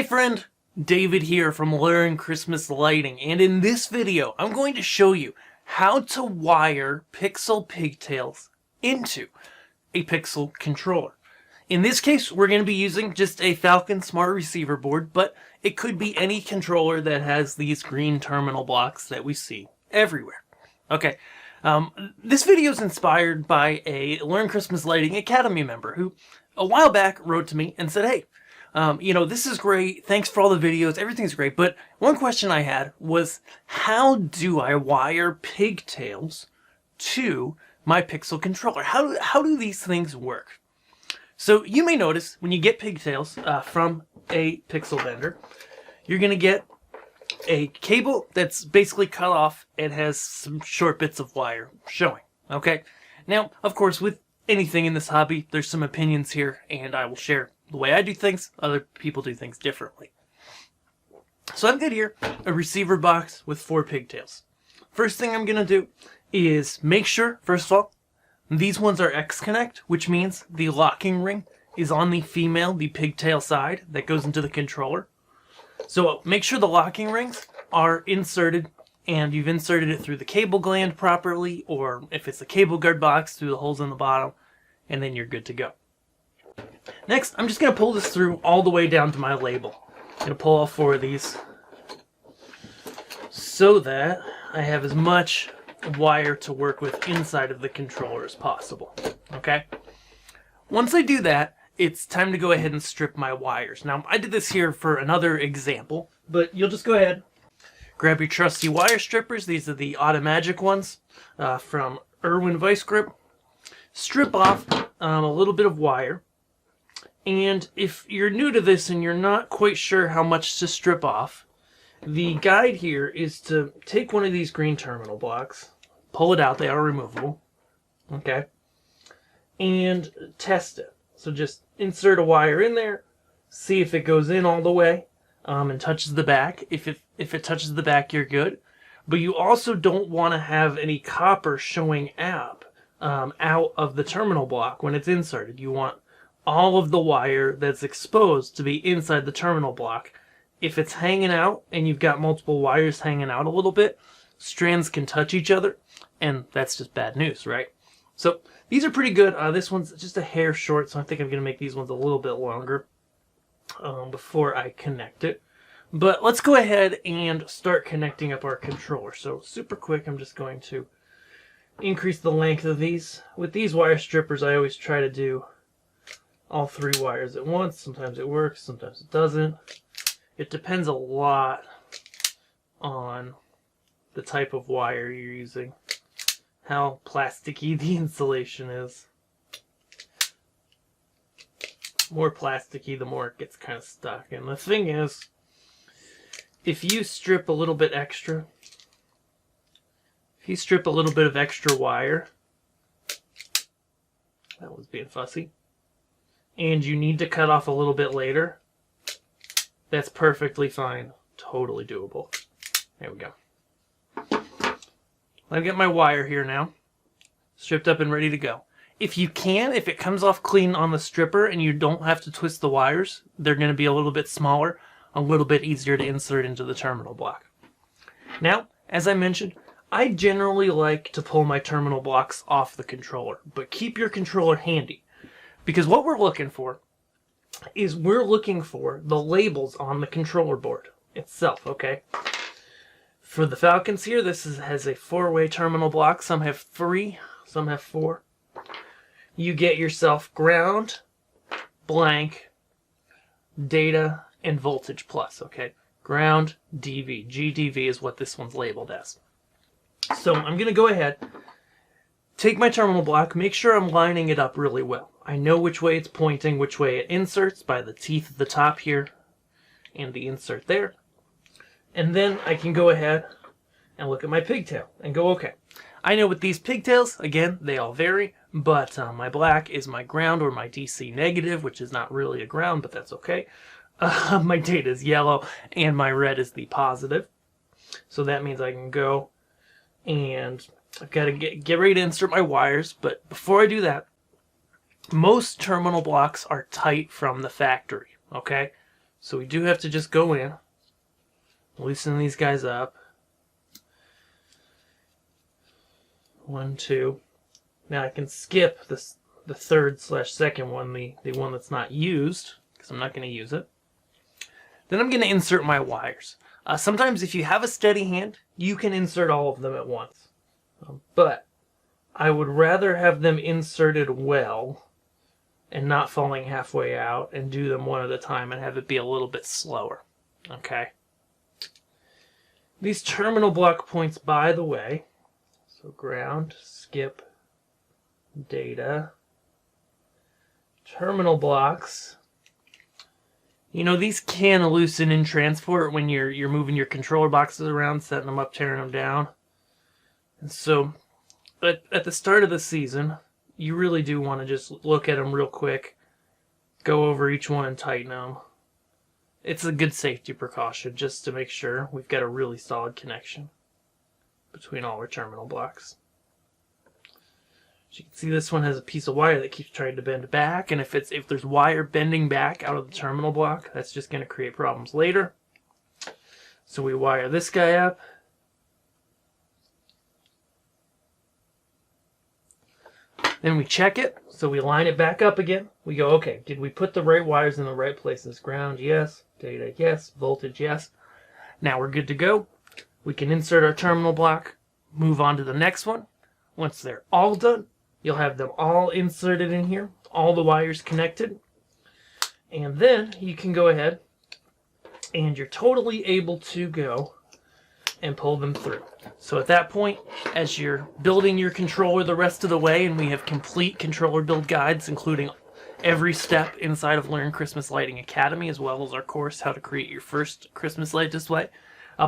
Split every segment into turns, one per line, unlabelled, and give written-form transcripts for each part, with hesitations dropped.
Hi friend, David here from Learn Christmas Lighting, and in this video I'm going to show you how to wire Pixel Pigtails into a Pixel controller. In this case we're going to be using just a Falcon Smart Receiver board, but it could be any controller that has these green terminal blocks that we see everywhere. Okay, this video is inspired by a Learn Christmas Lighting Academy member who a while back wrote to me and said, hey, this is great. Thanks for all the videos. Everything's great. But one question I had was, how do I wire Pigtails to my Pixel controller? How do these things work? So you may notice when you get Pigtails from a Pixel vendor, you're going to get a cable that's basically cut off and has some short bits of wire showing. Okay. Now, of course, with anything in this hobby, there's some opinions here, and I will share the way I do things. Other people do things differently. So I've got here a receiver box with 4 pigtails. First thing I'm going to do is make sure, first of all, these ones are X-Connect, which means the locking ring is on the female, the pigtail side that goes into the controller. So make sure the locking rings are inserted, and you've inserted it through the cable gland properly, or if it's a cable guard box, through the holes in the bottom, and then you're good to go. Next, I'm just going to pull this through all the way down to my label. I'm going to pull all 4 of these so that I have as much wire to work with inside of the controller as possible. Okay? Once I do that, it's time to go ahead and strip my wires. Now, I did this here for another example, but you'll just go ahead, grab your trusty wire strippers. These are the Automagic ones from Irwin Vice Grip. Strip off a little bit of wire. And if you're new to this and you're not quite sure how much to strip off, the guide here is to take one of these green terminal blocks, pull it out, they are removable, okay, and test it. So just insert a wire in there, see if it goes in all the way and touches the back. If it touches the back, you're good. But you also don't want to have any copper showing out of the terminal block when it's inserted. You want all of the wire that's exposed to be inside the terminal block. If it's hanging out and you've got multiple wires hanging out a little bit, strands can touch each other, and that's just bad news, right? So these are pretty good. This one's just a hair short, so I think I'm going to make these ones a little bit longer before I connect it. But let's go ahead and start connecting up our controller. So super quick, I'm just going to increase the length of these. With these wire strippers, I always try to do all 3 wires at once. Sometimes it works, sometimes it doesn't. It depends a lot on the type of wire you're using, how plasticky the insulation is. The more plasticky, the more it gets kind of stuck. And the thing is, if you strip a little bit extra, of extra wire, that was being fussy, and you need to cut off a little bit later, that's perfectly fine. Totally doable. There we go. I've got my wire here now, stripped up and ready to go. If it comes off clean on the stripper and you don't have to twist the wires, they're going to be a little bit smaller, a little bit easier to insert into the terminal block. Now, as I mentioned, I generally like to pull my terminal blocks off the controller, but keep your controller handy. Because what we're looking for is the labels on the controller board itself, okay? For the Falcons here, this has a 4-way terminal block. Some have 3, some have 4. You get yourself ground, blank, data, and voltage plus, okay? Ground, DV. GDV is what this one's labeled as. So I'm going to go ahead, take my terminal block, make sure I'm lining it up really well. I know which way it's pointing, which way it inserts by the teeth at the top here and the insert there. And then I can go ahead and look at my pigtail and go, okay. I know with these pigtails, again, they all vary, but my black is my ground or my DC negative, which is not really a ground, but that's okay. My data is yellow and my red is the positive. So that means I can go and I've got to get ready to insert my wires, but before I do that, most terminal blocks are tight from the factory, okay? So we do have to just go in, loosen these guys up. 1, 2. Now I can skip this, the third/second one, the one that's not used, because I'm not going to use it. Then I'm going to insert my wires. Sometimes if you have a steady hand, you can insert all of them at once. But I would rather have them inserted well and not falling halfway out, and do them one at a time and have it be a little bit slower. Okay? These terminal block points, by the way, so ground, skip, data, terminal blocks. You know, these can loosen in transport when you're moving your controller boxes around, setting them up, tearing them down. And so, at the start of the season, you really do want to just look at them real quick, go over each one and tighten them. It's a good safety precaution just to make sure we've got a really solid connection between all our terminal blocks. As you can see, this one has a piece of wire that keeps trying to bend back, and if there's wire bending back out of the terminal block, that's just going to create problems later. So we wire this guy up. Then we check it, so we line it back up again. We go, okay, did we put the right wires in the right places? Ground, yes. Data, yes. Voltage, yes. Now we're good to go. We can insert our terminal block, move on to the next one. Once they're all done, you'll have them all inserted in here, all the wires connected. And then you can go ahead and you're totally able to go and pull them through. So at that point, as you're building your controller the rest of the way, and we have complete controller build guides, including every step inside of Learn Christmas Lighting Academy, as well as our course, How to Create Your First Christmas Light Display.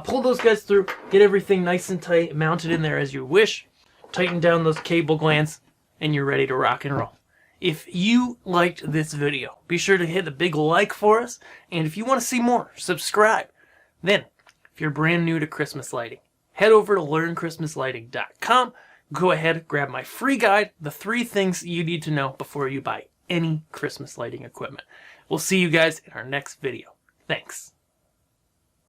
Pull those guys through, get everything nice and tight, mounted in there as you wish, tighten down those cable glands, and you're ready to rock and roll. If you liked this video, be sure to hit a big like for us, and if you want to see more, subscribe. Then, if you're brand new to Christmas lighting, head over to learnchristmaslighting.com. Go ahead, grab my free guide, the 3 things you need to know before you buy any Christmas lighting equipment. We'll see you guys in our next video. Thanks.